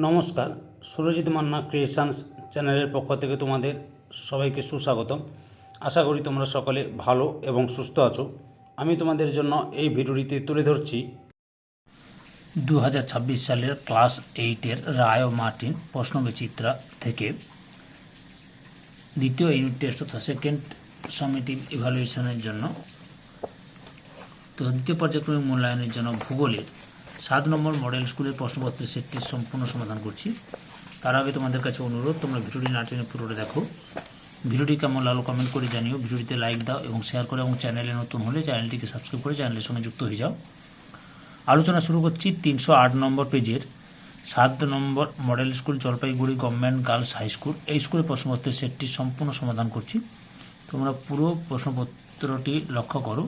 নমস্কার, সুরজিৎ মান্না ক্রিয়েশনস চ্যানেলের পক্ষ থেকে তোমাদের সবাইকে সুস্বাগতম। আশা করি তোমরা সকলে ভালো এবং সুস্থ আছো। আমি তোমাদের জন্য এই ভিডিওটিতে তুলে ধরছি 2026 সালের ক্লাস 8-এর রায় ও মার্টিন প্রশ্নবিচিত্রা থেকে দ্বিতীয় ইউনিট টেস্ট অর্থাৎ সেকেন্ড সামেটিভ ইভ্যালুয়েশনের জন্য, তো দ্বিতীয় পর্যায়ক্রমিক মূল্যায়নের জন্য ভূগোলের 7 নম্বর মডেল স্কুলের প্রশ্নপত্রের সেটটির সম্পূর্ণ সমাধান করছি। তার আগে তোমাদের কাছে অনুরোধ, তোমরা ভিডিওটি না টেনে পুরোটা দেখো। ভিডিওটি কেমন লাগলো কমেন্ট করে জানিও, ভিডিওটিতে লাইক দাও এবং শেয়ার করো, এবং চ্যানেলে নতুন হলে চ্যানেলটিকে সাবস্ক্রাইব করে চ্যানেলের সঙ্গে যুক্ত হয়ে যাও। আলোচনা শুরু করছি 308 নম্বর পেজের 7 নম্বর model school Jalpaiguri government girls high school, এই স্কুলের প্রশ্নপত্রের সেটটির সম্পূর্ণ সমাধান করছি। তোমরা পুরো প্রশ্নপত্রটি লক্ষ্য করো।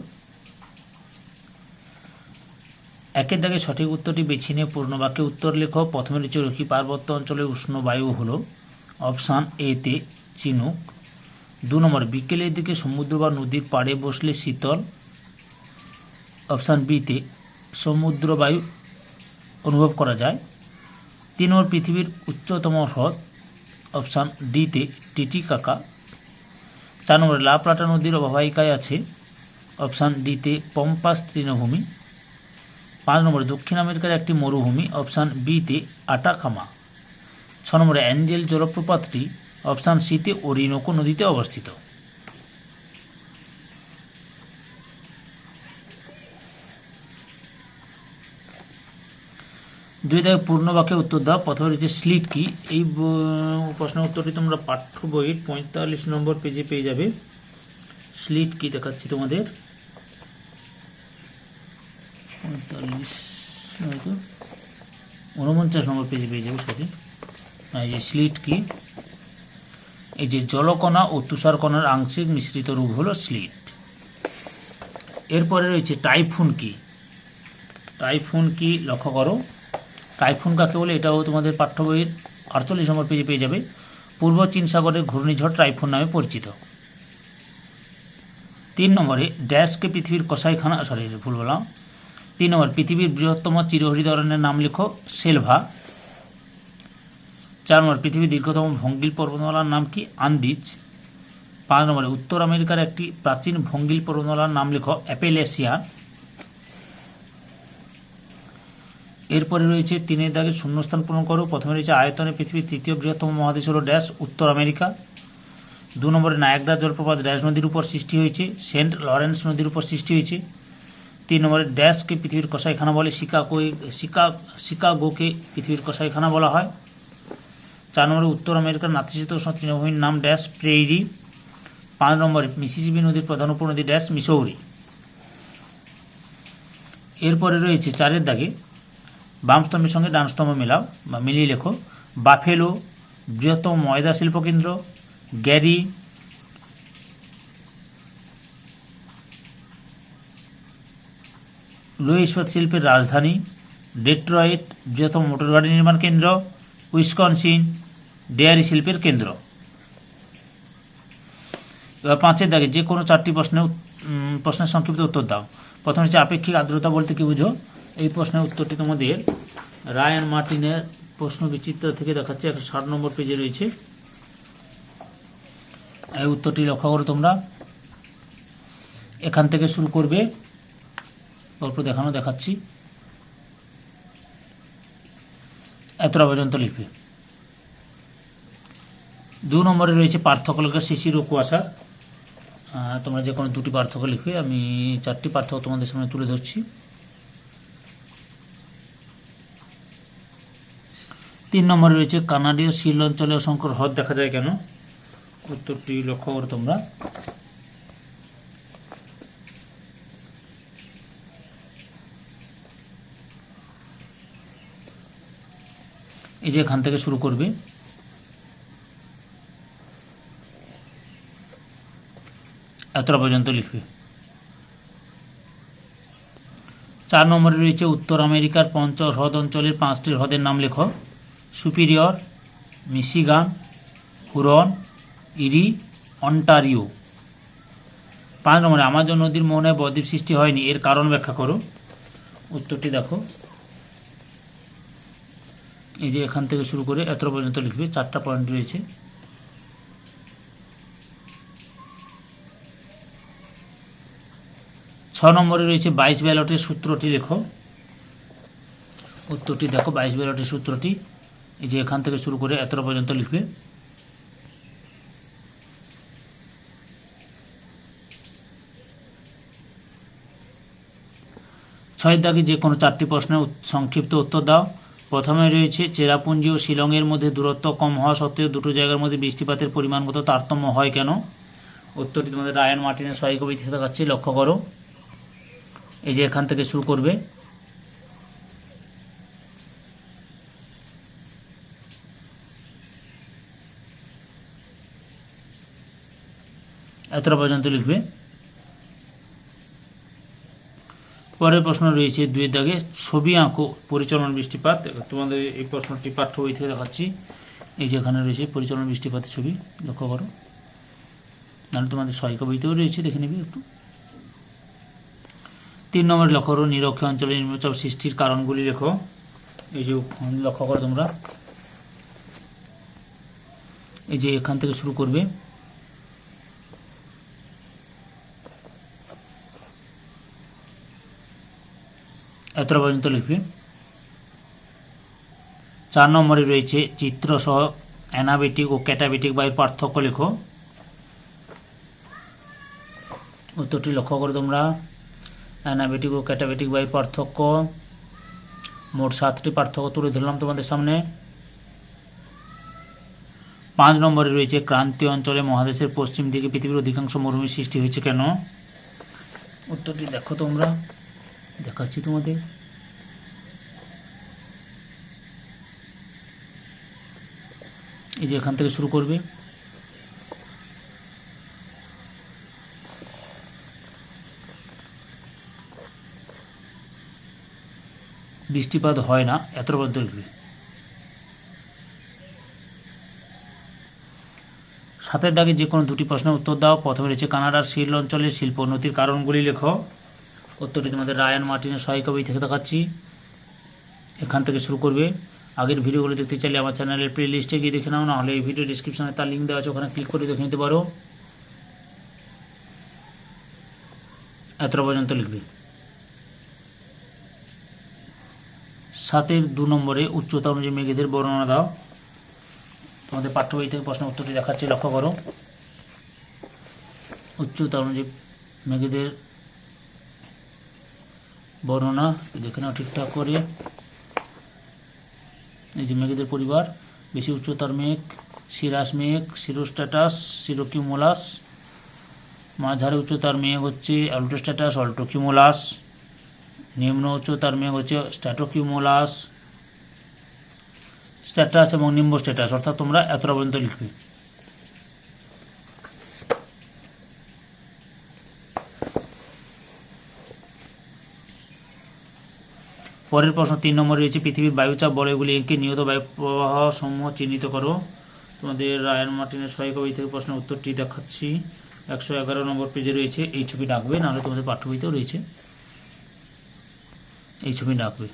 একের দাগে সঠিক উত্তরটি বেছে নিয়ে পূর্ণ বাক্যে উত্তর লেখো। প্রথমে রয়েছে রকি পার্বত্য অঞ্চলে উষ্ণ বায়ু হলো অপশান এ তে চিনুক। 2 নম্বর বিকেলের দিকে সমুদ্র বা নদীর পাড়ে বসলে শীতল, অপশান বিতে সমুদ্র বায়ু অনুভব করা যায়। 3 নম্বর পৃথিবীর উচ্চতম হ্রদ, অপশান ডিতে টিটিকাকা। 4 নম্বর লা প্লাটা নদীর অববাহিকায় আছে, অপশান ডিতে পম্পাস তৃণভূমি। 5 নম্বরে দক্ষিণ আমেরিকার একটি মরুভূমি, অপশান বিতে আটাকামা। 6 নম্বরে অ্যাঞ্জেল জলপ্রপাতটি, অপশান সিতে ওরিনোকো নদীতে অবস্থিত। দুই দাগে পূর্ণ বাক্যে উত্তর দাও। প্রথমে রয়েছে স্লিট কি। এই প্রশ্নের উত্তরটি তোমরা পাঠ্য বইয়ের 45 নম্বর পেজে পেয়ে যাবে। স্লিট কি দেখাচ্ছি তোমাদের, 49 নম্বর পেজে পেয়ে যাবে। সরি, এই যে স্লিট কি, এই যে জলকণা ও তুষারকণার আংশিক মিশ্রিত রূপ হলো স্লিট। এরপরে রয়েছে টাইফুন কি। টাইফুন কি লক্ষ্য করো। টাইফুন কাকে বলে, এটাও তোমাদের পাঠ্য বইয়ের 48 নম্বর পেজে পেয়ে যাবে। পূর্ব চীন সাগরের ঘূর্ণিঝড় টাইফুন নামে পরিচিত। 3 নম্বরে ড্যাশকে পৃথিবীর কসাইখানা, ভুল বললাম। 3 নম্বর পৃথিবীর বৃহত্তম চিরহরিৎ অরণ্যের নাম লেখো সেলভা। 4 নম্বর পৃথিবীর দীর্ঘতম ভঙ্গিল পর্বতমালার নাম কি, আন্দিজ। 5 নম্বরে উত্তর আমেরিকার একটি প্রাচীন ভঙ্গিল পর্বতমালার নাম লেখো অ্যাপেলেসিয়া। এরপরে রয়েছে 3 দাগে শূন্যস্থান পূরণ করো। প্রথমে রয়েছে আয়তনে পৃথিবীর তৃতীয় বৃহত্তম মহাদেশ হল ড্যাশ, উত্তর আমেরিকা। 2 নম্বরে নায়াগ্রা জলপ্রপাত ড্যাশ নদীর উপর সৃষ্টি হয়েছে, সেন্ট লরেন্স নদীর উপর সৃষ্টি হয়েছে। 3 নম্বরে ড্যাশকে পৃথিবীর কসাইখানা বলে, শিকাগোকে পৃথিবীর কসাইখানা বলা হয়। 4 নম্বরে উত্তর আমেরিকার নাতিশীতোষ্ণ তৃণভূমির নাম ড্যাশ, প্রেইরি। 5 নম্বরে মিসিসিপি নদীর প্রধান উপনদী ড্যাশ, মিসৌরি। এরপরে রয়েছে 4 দাগে বাম স্তম্ভের সঙ্গে ডান স্তম্ভ মেলাও বা মিলিয়ে লেখো। বাফেলো বৃহত্তম ময়দা শিল্পকেন্দ্র, গ্যারি লোহ ইস্পাত শিল্পের রাজধানী, ডেট্রয়েট বৃহত্তম মোটর গাড়ি নির্মাণ কেন্দ্র, উইসকনসিন ডেয়ারি শিল্পের কেন্দ্র। এবার 5 দাগে যে কোনো 4টি প্রশ্নের সংক্ষিপ্ত উত্তর দাও। প্রথম হচ্ছে আপেক্ষিক আর্দ্রতা বলতে কি বুঝো। এই প্রশ্নের উত্তরটি তোমাদের রায় অ্যান্ড মার্টিনের প্রশ্ন বিচিত্রা থেকে দেখাচ্ছে, 160 নম্বর পেজে রয়েছে। এই উত্তরটি লক্ষ্য করো তোমরা। এখান থেকে শুরু করবে, অল্প দেখাচ্ছি, এতটা পর্যন্ত লিখবে। 2 নম্বরে রয়েছে পার্থক্য লেখা, শিশির ও কুয়াশা। তোমরা যে কোনো 2টি পার্থক্য লিখবে, আমি 4টি পার্থক্য তোমাদের সামনে তুলে ধরছি। 3 নম্বরে রয়েছে কানাডীয় শিল অঞ্চলে অসংখ্য হ্রদ দেখা যায় কেন। উত্তরটি লক্ষ্য করো তোমরা। এই যে এখান থেকে শুরু করবে, এতটা পর্যন্ত লিখবে। 4 নম্বরে রয়েছে উত্তর আমেরিকার পঞ্চ হ্রদ অঞ্চলের 5টি হ্রদের নাম লেখো। সুপিরিয়র, মিশিগান, হুরন, ইরি, অন্টারিও। 5 নম্বরে আমাজন নদীর মোহনায় বদ্বীপ সৃষ্টি হয়নি, এর কারণ ব্যাখ্যা করো। উত্তরটি দেখো। এই যে এখান থেকে শুরু করে এত পর্যন্ত লিখবে, 4টা পয়েন্ট রয়েছে। 6 নম্বরে রয়েছে 22 ব্যালটের সূত্রটি লেখো। উত্তরটি দেখো, 22 ব্যালটের সূত্রটি এই যে এখান থেকে শুরু করে এত পর্যন্ত লিখবে। ছয়ের দাগে যে কোনো 4টি প্রশ্নের সংক্ষিপ্ত উত্তর দাও। প্রথমে রয়েছে চেরাপুঞ্জি ও শিলংয়ের মধ্যে দূরত্ব কম হওয়া সত্ত্বেও দুটো জায়গার মধ্যে বৃষ্টিপাতের পরিমাণগত তারতম্য হয় কেন? উত্তরটি তোমাদের রায়ান মার্টিনের সহায়িকা বই থেকে দেখাচ্ছি, লক্ষ্য করো। এই যে এখান থেকে শুরু করবে, এতটা পর্যন্ত লিখবে। পরের প্রশ্ন রয়েছে 2 দাগে ছবি আঁকো পরিচালন বৃষ্টিপাত। তোমাদের এই প্রশ্নটি পাঠ্য বই থেকে দেখাচ্ছি। এই যে এখানে রয়েছে পরিচালন বৃষ্টিপাতের ছবি, লক্ষ্য করো। নাহলে তোমাদের সহায়িকা বইতেও রয়েছে, দেখে নিবি একটু। 3 নম্বরে লক্ষ্য করো, নিরক্ষীয় অঞ্চলে নিম্নচাপ সৃষ্টির কারণগুলি লেখো। এই যে লক্ষ্য করো তোমরা, এই যে এখান থেকে শুরু করবে, এতটা পর্যন্ত লিখবে। 4 নম্বরে রয়েছে চিত্রসহ অ্যানাবেটিক ও ক্যাটাবেটিক বায়ুর পার্থক্য লেখো। উত্তরটি লক্ষ্য করো তোমরা। অ্যানাবেটিক ও ক্যাটাবেটিক বায়ুর পার্থক্য, মোট 7টি পার্থক্য তুলে ধরলাম তোমাদের সামনে। 5 নম্বরে রয়েছে ক্রান্তীয় অঞ্চলে মহাদেশের পশ্চিম দিকে পৃথিবীর অধিকাংশ মরুভূমির সৃষ্টি হয়েছে কেন? উত্তরটি দেখো তোমরা, দেখাচ্ছি তোমাদের। এই যে এখান থেকে শুরু করবে, বৃষ্টিপাত হয় না, এত পর্যন্ত লিখবে। 7 দাগে যে কোনো 2টি প্রশ্নের উত্তর দাও। প্রথমে রয়েছে কানাডার শিল অঞ্চলের শিল্পোন্নতির কারণগুলি লেখো। উত্তরটি তোমাদের রায়ান মার্টিনের সহায়িকা বই থেকে দেখাচ্ছি, এখান থেকে শুরু করবে। আগের ভিডিওগুলো দেখতে চাইলে আমার চ্যানেলের প্লে লিস্টে গিয়ে দেখে নাও, নাহলে এই ভিডিও ডিসক্রিপশনে তার লিঙ্ক দেওয়া আছে, ওখানে ক্লিক করে দেখে নিতে পারো। এতটা পর্যন্ত লিখবে। 7-এর 2 নম্বরে উচ্চতা অনুযায়ী মেঘেদের বর্ণনা দাও। তোমাদের পাঠ্য বই থেকে প্রশ্ন উত্তরটি দেখাচ্ছি, লক্ষ্য করো। উচ্চতা অনুযায়ী মেঘেদের বর্ণনা দেখে নাও ঠিকঠাক করে। এই যে মেঘেদের পরিবার, বেশি উচ্চতার মেঘ সিরাস মেঘ, সিরোস্ট্যাটাস, সিরোকিউমুলাস। মাঝারি উচ্চতার মেঘ হচ্ছে অ্যালটোস্ট্যাটাস, অল্টোকিউমুলাস। নিম্ন উচ্চতার মেঘ হচ্ছে স্ট্র্যাটোকিউমুলাস, স্ট্যাটাস এবং নিম্ব স্ট্যাটাস। অর্থাৎ তোমরা এতটা পর্যন্ত লিখবে। পরের প্রশ্ন 3 নম্বরে রয়েছে পৃথিবীর বায়ুচাপ বলয়গুলি এঁকে নিয়ত বায়ু প্রবাহ সমূহ চিহ্নিত করো। তোমাদের রায়ান মার্টিনের সহায়িকা বই থেকে প্রশ্নের উত্তরটি দেখাচ্ছি, 111 নম্বর পেজে রয়েছে। এই ছবি ডাকবে, নাহলে তোমাদের পাঠ্য বইতেও রয়েছে। এই ছবি ডাকবে,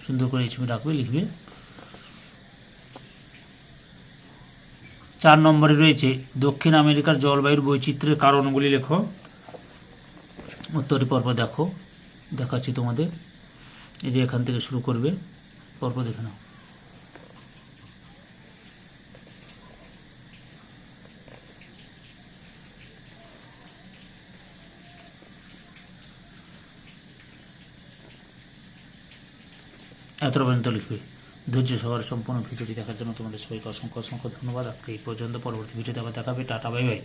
সুন্দর করে এই ছবি ডাকবে, লিখবে। 4 নম্বরে রয়েছে দক্ষিণ আমেরিকার জলবায়ুর বৈচিত্র্যের কারণগুলি লেখো। উত্তরটি পরপর দেখো, দেখাচ্ছি তোমাদের। এই যে এখান থেকে শুরু করবে, পরপর দেখে নাও। এতটা পর্যন্ত লিখবে। ধৈর্য সহকারে সম্পূর্ণ ভিডিওটি দেখার জন্য তোমাদের সবাইকে অসংখ্য অসংখ্য ধন্যবাদ। আজকে এই পর্যন্ত, পরবর্তী ভিডিওতে আবার দেখাবে। Tata, bye bye.